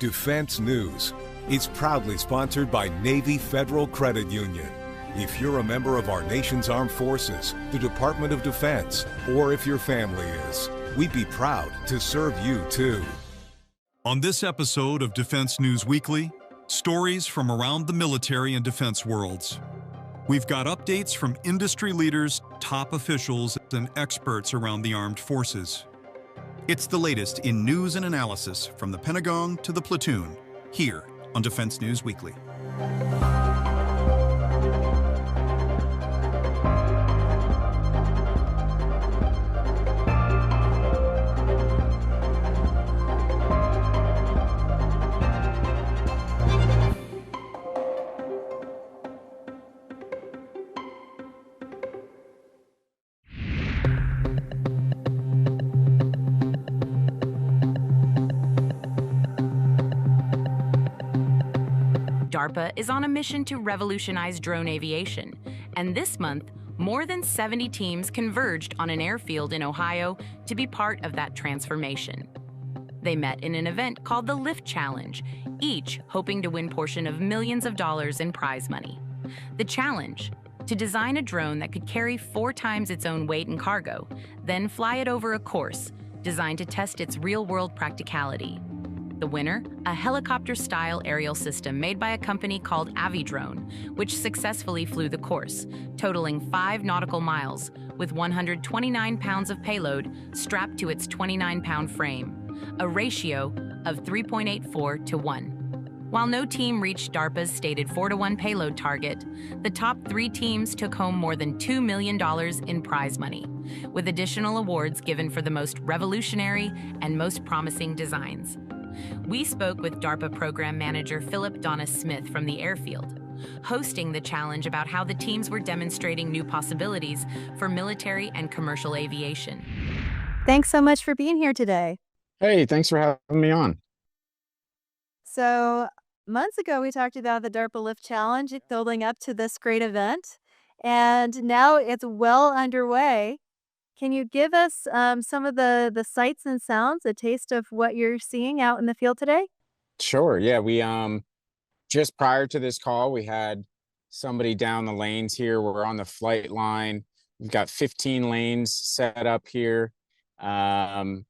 Defense News. It's proudly sponsored by Navy Federal Credit Union. If you're a member of our nation's armed forces, the Department of Defense, or if your family is, we'd be proud to serve you too. On this episode of Defense News Weekly, stories from around the military and defense worlds. We've got updates from industry leaders, top officials, and experts around the armed forces. It's the latest in news and analysis from the Pentagon to the platoon, here on Defense News Weekly. DARPA is on a mission to revolutionize drone aviation, and this month, more than 70 teams converged on an airfield in Ohio to be part of that transformation. They met in an event called the Lift Challenge, each hoping to win portion of millions of dollars in prize money. The challenge: to design a drone that could carry 4 times its own weight and cargo, then fly it over a course designed to test its real-world practicality. The winner, a helicopter-style aerial system made by a company called Avidrone, which successfully flew the course, totaling 5 nautical miles, with 129 pounds of payload strapped to its 29-pound frame, a ratio of 3.84 to 1. While no team reached DARPA's stated 4-to-1 payload target, the top 3 teams took home more than $2 million in prize money, with additional awards given for the most revolutionary and most promising designs. We spoke with DARPA Program Manager Philip Donna-Smith from the airfield, hosting the challenge about how the teams were demonstrating new possibilities for military and commercial aviation. Thanks so much for being here today. Hey, thanks for having me on. So, months ago, we talked about the DARPA Lift Challenge building up to this great event, and now it's well underway. Can you give us some of the sights and sounds, a taste of what you're seeing out in the field today? Sure. Yeah, we just prior to this call, we had somebody down the lanes here. We're on the flight line. We've got 15 lanes set up here. And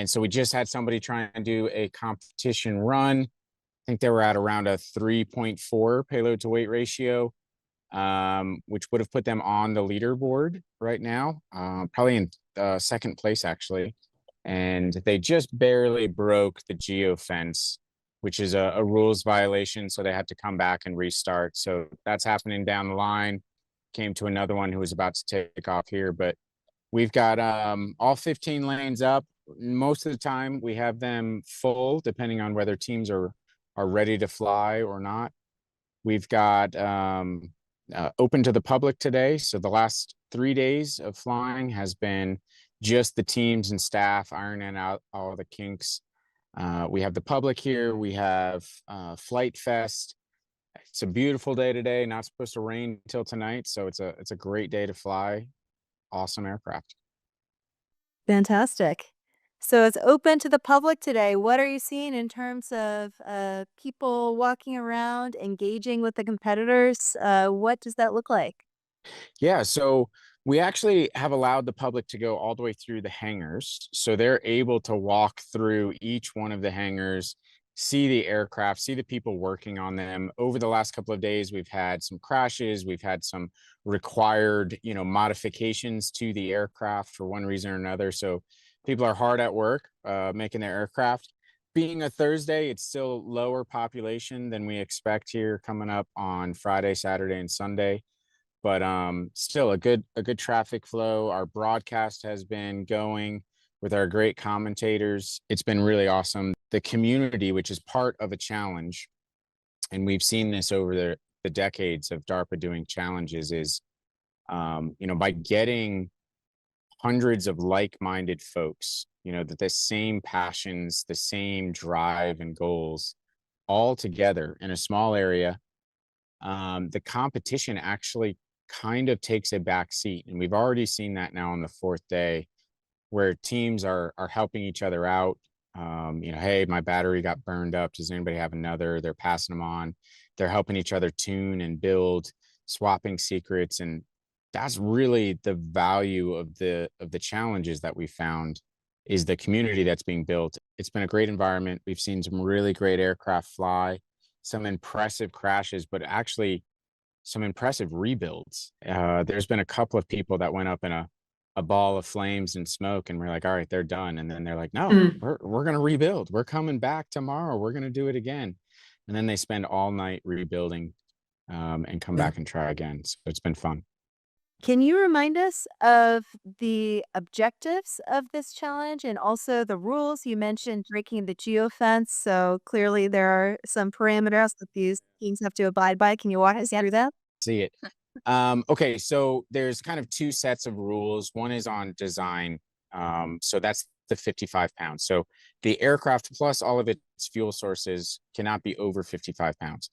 so we just had somebody try and do a competition run. I think they were at around a 3.4 payload to weight ratio, which would have put them on the leaderboard right now, probably in second place, actually. And they just barely broke the geofence, which is a rules violation. So they had to come back and restart. So that's happening down the line. Came to another one who was about to take off here. But we've got all 15 lanes up. Most of the time we have them full, depending on whether teams are ready to fly or not. We've got open to the public today. So the last 3 days of flying has been just the teams and staff ironing out all the kinks. We have the public here. We have Flight Fest. It's a beautiful day today. Not supposed to rain until tonight. So it's a great day to fly. Awesome aircraft. Fantastic. So it's open to the public today. What are you seeing in terms of people walking around, engaging with the competitors? What does that look like? Yeah, so we actually have allowed the public to go all the way through the hangars. So they're able to walk through each one of the hangars, see the aircraft, see the people working on them. Over the last couple of days, we've had some crashes. We've had some required, modifications to the aircraft for one reason or another. So people are hard at work making their aircraft. Being a Thursday, it's still lower population than we expect here coming up on Friday, Saturday, and Sunday. But still a good traffic flow. Our broadcast has been going with our great commentators. It's been really awesome. The community, which is part of a challenge, and we've seen this over the decades of DARPA doing challenges, is by getting hundreds of like-minded folks, that the same passions, the same drive and goals all together in a small area, the competition actually kind of takes a back seat. And we've already seen that now on the 4th day, where teams are helping each other out. Hey, my battery got burned up. Does anybody have another? They're passing them on. They're helping each other tune and build, swapping secrets. And that's really the value of the challenges that we found is the community that's being built. It's been a great environment. We've seen some really great aircraft fly, some impressive crashes, but actually some impressive rebuilds. There's been a couple of people that went up in a ball of flames and smoke, and we're like, all right, they're done. And then they're like, no, we're gonna rebuild. We're coming back tomorrow. We're gonna do it again. And then they spend all night rebuilding, and come back and try again. So it's been fun. Can you remind us of the objectives of this challenge and also the rules? You mentioned breaking the geofence, so clearly there are some parameters that these teams have to abide by. Can you walk us through that? See it. Okay, so there's kind of two sets of rules. One is on design. So that's the 55 pounds. So the aircraft plus all of its fuel sources cannot be over 55 pounds.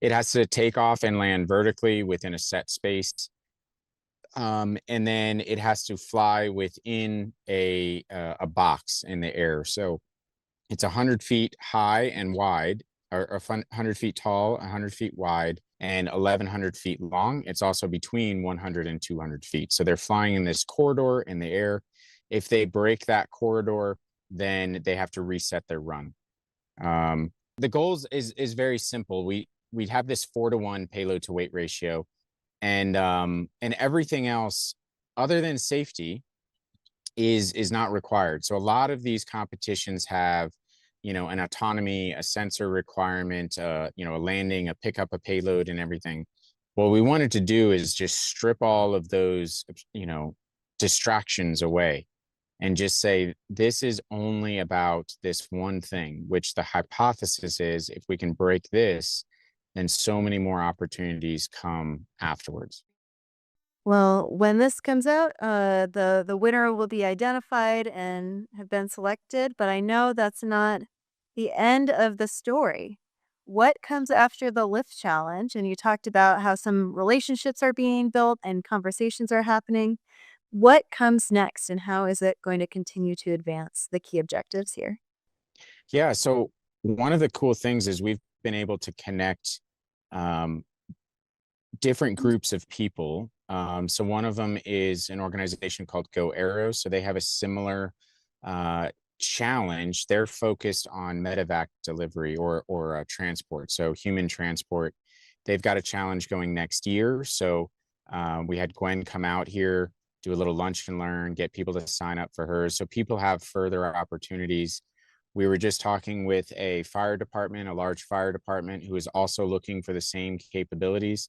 It has to take off and land vertically within a set space. And then it has to fly within a box in the air. So it's 100 feet high and wide, or 100 feet tall, 100 feet wide, and 1,100 feet long. It's also between 100 and 200 feet. So they're flying in this corridor in the air. If they break that corridor, then they have to reset their run. The goals is very simple. We'd have this 4-to-1 payload to weight ratio, and everything else other than safety is not required. So a lot of these competitions have, an autonomy, a sensor requirement, a landing, a pick up a payload and everything. What we wanted to do is just strip all of those, distractions away and just say, this is only about this one thing, which the hypothesis is if we can break this, then so many more opportunities come afterwards. Well, when this comes out, the winner will be identified and have been selected, but I know that's not the end of the story. What comes after the lift challenge? And you talked about how some relationships are being built and conversations are happening. What comes next, and how is it going to continue to advance the key objectives here? Yeah, so one of the cool things is we've been able to connect um, different groups of people. So one of them is an organization called Go Arrow. So they have a similar challenge. They're focused on medevac delivery or transport, so human transport. They've got a challenge going next year. So we had Gwen come out here, do a little lunch and learn, get people to sign up for hers, so people have further opportunities. We were just talking with a fire department, a large fire department, who is also looking for the same capabilities.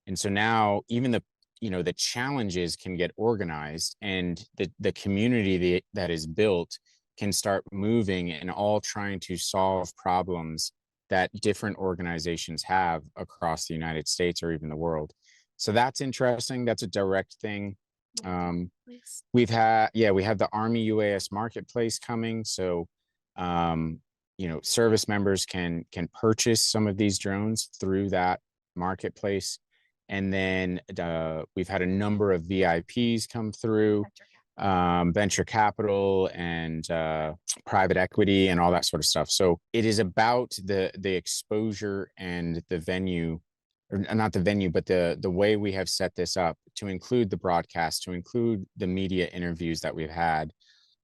And so now even the challenges can get organized, and the community that is built can start moving and all trying to solve problems that different organizations have across the United States or even the world. So that's interesting. That's a direct thing. We have the Army UAS marketplace coming. So service members can purchase some of these drones through that marketplace. And then we've had a number of VIPs come through, venture capital and private equity and all that sort of stuff. So it is about the exposure and the venue, or not the venue, but the way we have set this up to include the broadcast, to include the media interviews that we've had,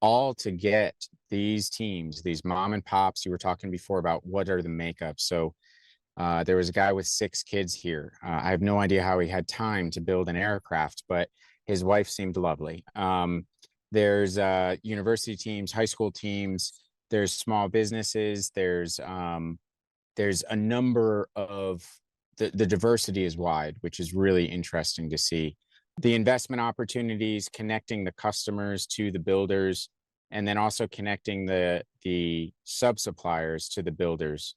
all to get these teams, these mom and pops. You were talking before about what are the makeups. So there was a guy with 6 kids here. I have no idea how he had time to build an aircraft, but his wife seemed lovely. There's university teams, high school teams, there's small businesses, there's a number of the diversity is wide, which is really interesting to see. The investment opportunities, connecting the customers to the builders, and then also connecting the sub suppliers to the builders.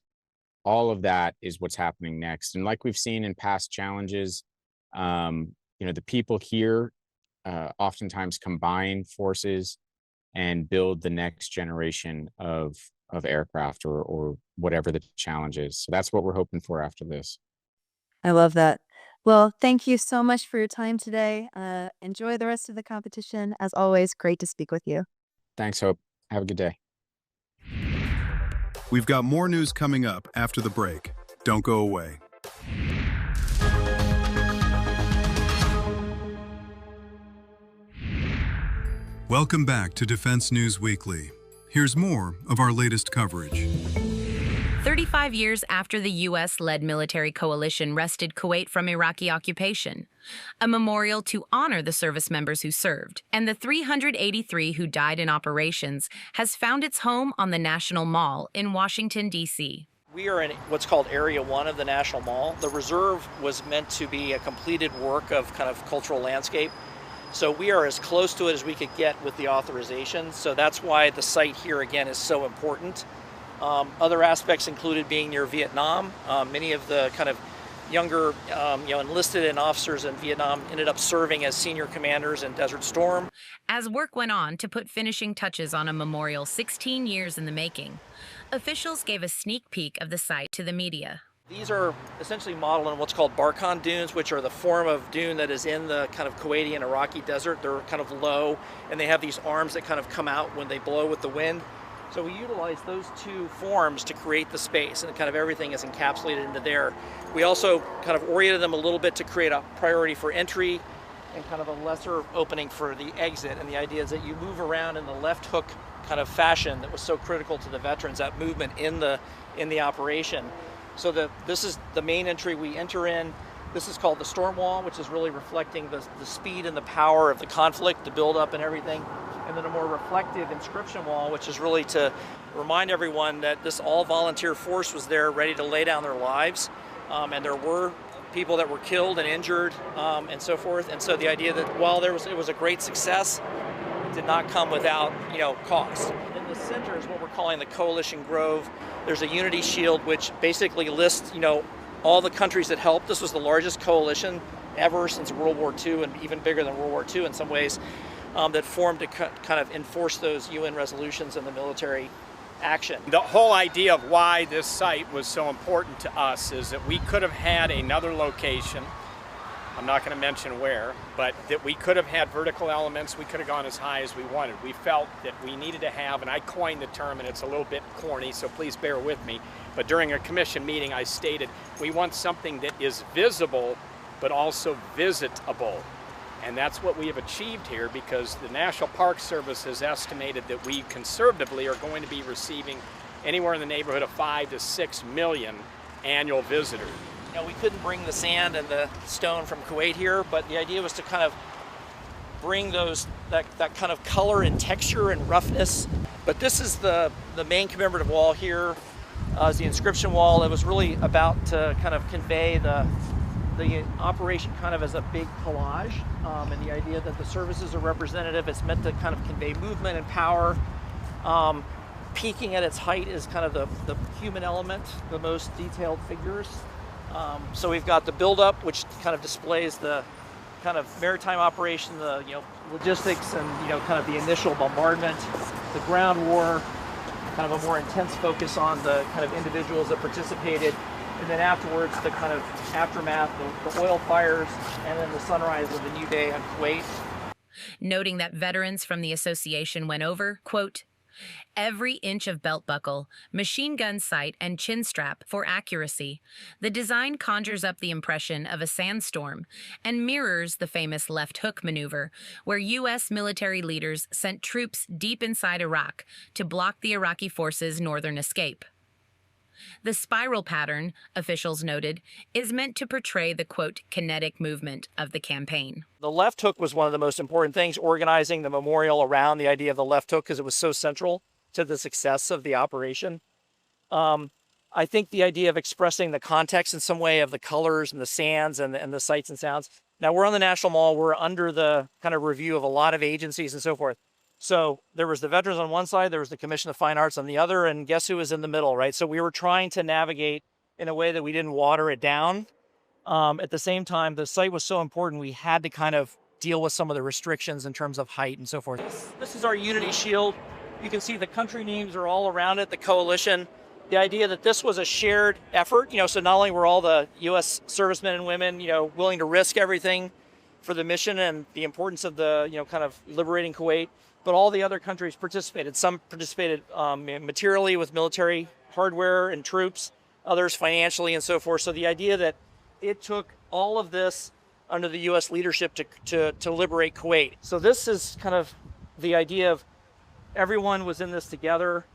All of that is what's happening next. And like we've seen in past challenges, the people here oftentimes combine forces and build the next generation of aircraft or whatever the challenge is. So that's what we're hoping for after this. I love that. Well, thank you so much for your time today. Enjoy the rest of the competition. As always, great to speak with you. Thanks, Hope. Have a good day. We've got more news coming up after the break. Don't go away. Welcome back to Defense News Weekly. Here's more of our latest coverage. 35 years after the U.S.-led military coalition wrested Kuwait from Iraqi occupation, a memorial to honor the service members who served and the 383 who died in operations has found its home on the National Mall in Washington, D.C. We are in what's called Area 1 of the National Mall. The reserve was meant to be a completed work of kind of cultural landscape. So we are as close to it as we could get with the authorization. So that's why the site here again is so important. Other aspects included being near Vietnam. Many of the kind of younger enlisted and officers in Vietnam ended up serving as senior commanders in Desert Storm. As work went on to put finishing touches on a memorial 16 years in the making, officials gave a sneak peek of the site to the media. These are essentially modeled on what's called Barkhan dunes, which are the form of dune that is in the kind of Kuwaiti and Iraqi desert. They're kind of low, and they have these arms that kind of come out when they blow with the wind. So we utilize those two forms to create the space, and kind of everything is encapsulated into there. We also kind of oriented them a little bit to create a priority for entry and kind of a lesser opening for the exit. And the idea is that you move around in the left hook kind of fashion that was so critical to the veterans, that movement in the operation. So this is the main entry we enter in. This is called the storm wall, which is really reflecting the speed and the power of the conflict, the buildup and everything. And then a more reflective inscription wall, which is really to remind everyone that this all-volunteer force was there ready to lay down their lives. And there were people that were killed and injured and so forth. And so the idea that while it was a great success, it did not come without cost. In the center is what we're calling the Coalition Grove. There's a unity shield which basically lists all the countries that helped. This was the largest coalition ever since World War II, and even bigger than World War II in some ways, that formed to kind of enforce those UN resolutions and the military action. The whole idea of why this site was so important to us is that we could have had another location. I'm not going to mention where, but that we could have had vertical elements. We could have gone as high as we wanted. We felt that we needed to have, and I coined the term, and it's a little bit corny, so please bear with me, but during a commission meeting I stated, we want something that is visible, but also visitable. And that's what we have achieved here, because the National Park Service has estimated that we conservatively are going to be receiving anywhere in the neighborhood of 5 to 6 million annual visitors. We couldn't bring the sand and the stone from Kuwait here, but the idea was to kind of bring that kind of color and texture and roughness. But this is the main commemorative wall here, is the inscription wall. It was really about to kind of convey the operation kind of as a big collage, and the idea that the services are representative. It's meant to kind of convey movement and power. Peaking at its height is kind of the human element, the most detailed figures. So we've got the buildup, which kind of displays the kind of maritime operation, the logistics, and kind of the initial bombardment, the ground war, kind of a more intense focus on the kind of individuals that participated, and then afterwards the kind of aftermath, the oil fires, and then the sunrise of the new day on Kuwait. Noting that veterans from the association went over, quote, "Every inch of belt buckle, machine gun sight, and chin strap for accuracy. The design conjures up the impression of a sandstorm and mirrors the famous left hook maneuver, where U.S. military leaders sent troops deep inside Iraq to block the Iraqi forces' northern escape. The spiral pattern, officials noted, is meant to portray the, quote, kinetic movement of the campaign." The left hook was one of the most important things, organizing the memorial around the idea of the left hook because it was so central to the success of the operation. I think the idea of expressing the context in some way of the colors and the sands and the sights and sounds. Now, we're on the National Mall. We're under the kind of review of a lot of agencies and so forth. So there was the veterans on one side, there was the Commission of Fine Arts on the other, and guess who was in the middle, right? So we were trying to navigate in a way that we didn't water it down. At the same time, the site was so important, we had to kind of deal with some of the restrictions in terms of height and so forth. This is our unity shield. You can see the country names are all around it, the coalition. The idea that this was a shared effort, so not only were all the U.S. servicemen and women, willing to risk everything for the mission and the importance of the, kind of liberating Kuwait, but all the other countries participated. Some participated materially with military hardware and troops, others financially and so forth. So the idea that it took all of this under the U.S. leadership to liberate Kuwait. So this is kind of the idea of everyone was in this together,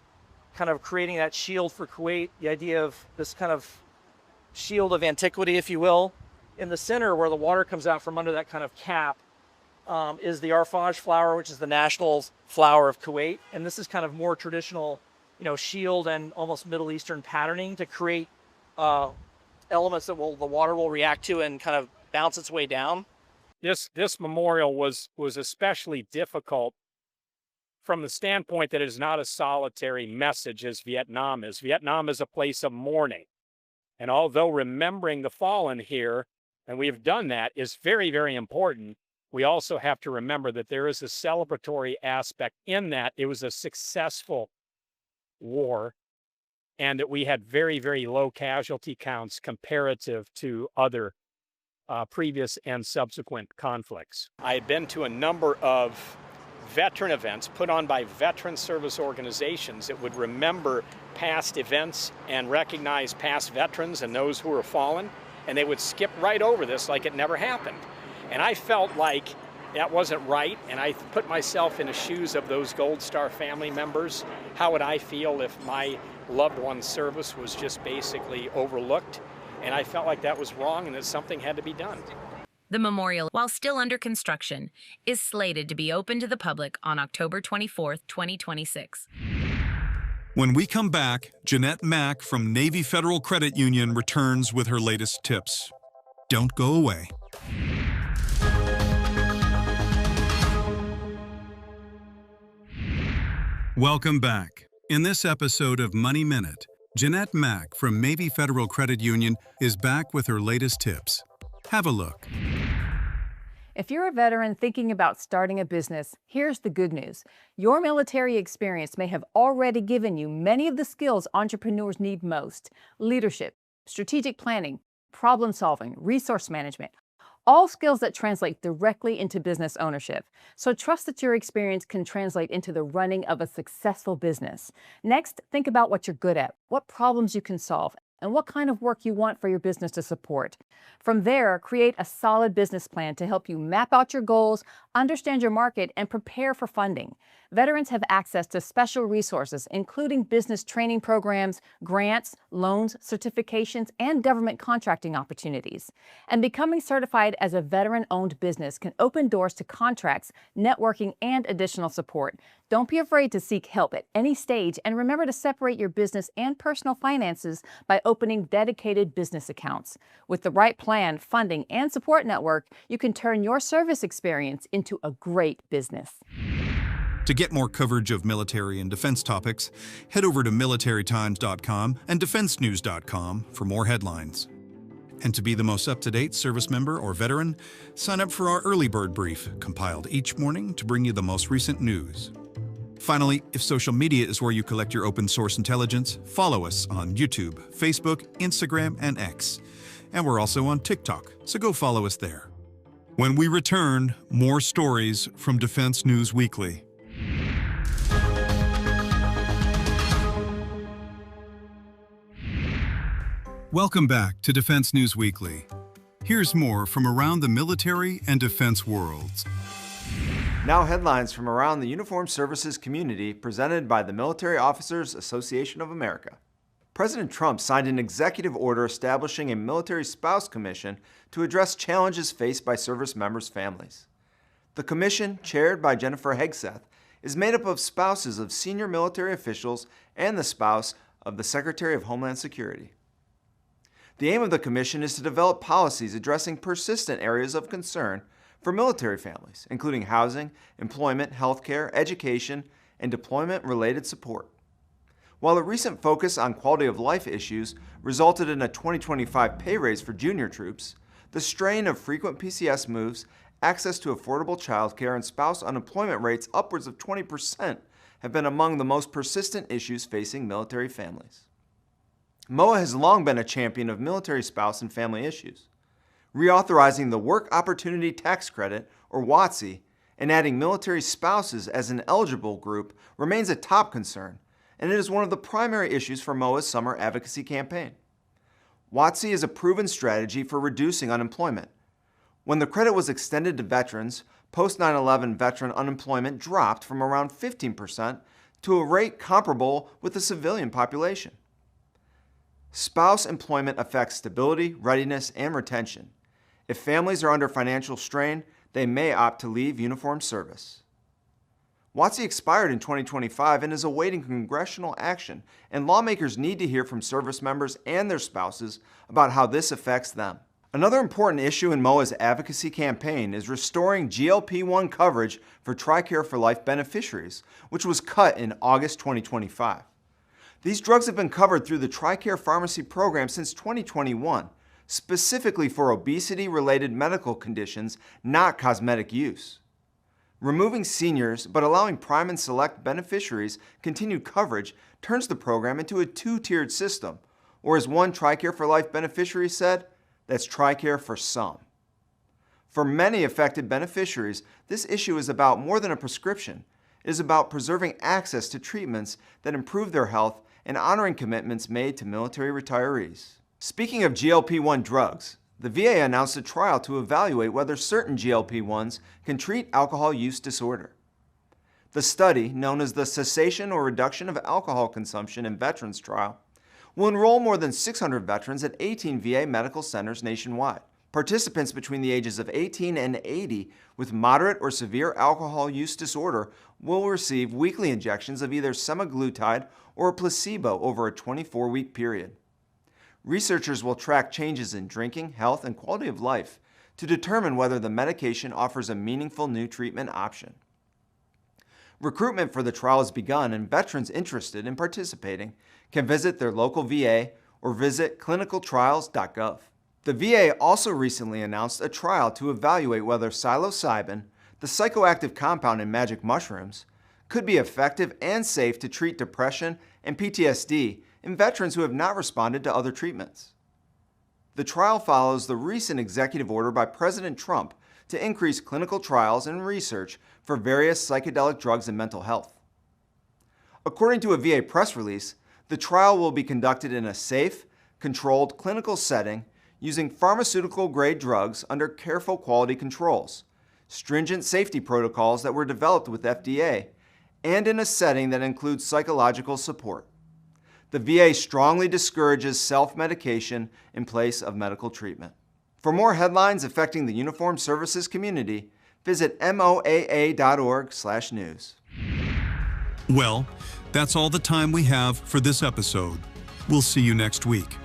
kind of creating that shield for Kuwait, the idea of this kind of shield of antiquity, if you will. In the center, where the water comes out from under that kind of cap, is the arfaj flower, which is the national flower of Kuwait. And this is kind of more traditional, shield and almost Middle Eastern patterning to create elements that the water will react to and kind of bounce its way down. This memorial was especially difficult from the standpoint that it is not a solitary message as Vietnam is. Vietnam is a place of mourning. And although remembering the fallen here, and we have done that, is very, very important, we also have to remember that there is a celebratory aspect in that. It was a successful war, and that we had very, very low casualty counts comparative to other previous and subsequent conflicts. I had been to a number of veteran events put on by veteran service organizations that would remember past events and recognize past veterans and those who were fallen, and they would skip right over this like it never happened. And I felt like that wasn't right, and I put myself in the shoes of those Gold Star family members. How would I feel if my loved one's service was just basically overlooked? And I felt like that was wrong and that something had to be done. The memorial, while still under construction, is slated to be open to the public on October 24th, 2026. When we come back, Jeanette Mack from Navy Federal Credit Union returns with her latest tips. Don't go away. Welcome back. In this episode of Money Minute, Jeanette Mack from Navy Federal Credit Union is back with her latest tips. Have a look. If you're a veteran thinking about starting a business, here's the good news. Your military experience may have already given you many of the skills entrepreneurs need most: leadership, strategic planning, problem solving, resource management, all skills that translate directly into business ownership. So trust that your experience can translate into the running of a successful business. Next, think about what you're good at, what problems you can solve, and what kind of work you want for your business to support. From there, create a solid business plan to help you map out your goals, understand your market, and prepare for funding. Veterans have access to special resources, including business training programs, grants, loans, certifications, and government contracting opportunities. And becoming certified as a veteran-owned business can open doors to contracts, networking, and additional support. Don't be afraid to seek help at any stage, and remember to separate your business and personal finances by opening dedicated business accounts. With the right plan, funding, and support network, you can turn your service experience into a great business. To get more coverage of military and defense topics, head over to militarytimes.com and defensenews.com for more headlines. And to be the most up-to-date service member or veteran, sign up for our early bird brief, compiled each morning to bring you the most recent news. Finally, if social media is where you collect your open source intelligence, follow us on YouTube, Facebook, Instagram, and X. And we're also on TikTok, so go follow us there. When we return, more stories from Defense News Weekly. Welcome back to Defense News Weekly. Here's more from around the military and defense worlds. Now headlines from around the uniformed services community presented by the Military Officers Association of America. President Trump signed an executive order establishing a Military Spouse Commission to address challenges faced by service members' families. The commission, chaired by Jennifer Hegseth, is made up of spouses of senior military officials and the spouse of the Secretary of Homeland Security. The aim of the commission is to develop policies addressing persistent areas of concern for military families, including housing, employment, healthcare, education, and deployment-related support. While a recent focus on quality of life issues resulted in a 2025 pay raise for junior troops, the strain of frequent PCS moves, access to affordable childcare, and spouse unemployment rates upwards of 20% have been among the most persistent issues facing military families. MOA has long been a champion of military spouse and family issues. Reauthorizing the Work Opportunity Tax Credit, or WOTC, and adding military spouses as an eligible group remains a top concern, and it is one of the primary issues for MOA's summer advocacy campaign. WOTC is a proven strategy for reducing unemployment. When the credit was extended to veterans, post 9/11 veteran unemployment dropped from around 15% to a rate comparable with the civilian population. Spouse employment affects stability, readiness, and retention. If families are under financial strain, they may opt to leave uniformed service. WOTC expired in 2025 and is awaiting congressional action, and lawmakers need to hear from service members and their spouses about how this affects them. Another important issue in MOA's advocacy campaign is restoring GLP-1 coverage for TRICARE for Life beneficiaries, which was cut in August 2025. These drugs have been covered through the TRICARE pharmacy program since 2021, specifically for obesity-related medical conditions, not cosmetic use. Removing seniors but allowing Prime and Select beneficiaries continued coverage turns the program into a two-tiered system, or as one TRICARE for Life beneficiary said, that's TRICARE for some. For many affected beneficiaries, this issue is about more than a prescription. It is about preserving access to treatments that improve their health and honoring commitments made to military retirees. Speaking of GLP-1 drugs, the VA announced a trial to evaluate whether certain GLP-1s can treat alcohol use disorder. The study, known as the Cessation or Reduction of Alcohol Consumption in Veterans Trial, will enroll more than 600 veterans at 18 VA medical centers nationwide. Participants between the ages of 18 and 80 with moderate or severe alcohol use disorder will receive weekly injections of either semaglutide or a placebo over a 24-week period. Researchers will track changes in drinking, health, and quality of life to determine whether the medication offers a meaningful new treatment option. Recruitment for the trial has begun, and veterans interested in participating can visit their local VA or visit clinicaltrials.gov. The VA also recently announced a trial to evaluate whether psilocybin, the psychoactive compound in magic mushrooms, could be effective and safe to treat depression and PTSD in veterans who have not responded to other treatments. The trial follows the recent executive order by President Trump to increase clinical trials and research for various psychedelic drugs and mental health. According to a VA press release, the trial will be conducted in a safe, controlled clinical setting using pharmaceutical-grade drugs under careful quality controls, stringent safety protocols that were developed with FDA, and in a setting that includes psychological support. The VA strongly discourages self-medication in place of medical treatment. For more headlines affecting the uniformed services community, visit moaa.org/news. Well, that's all the time we have for this episode. We'll see you next week.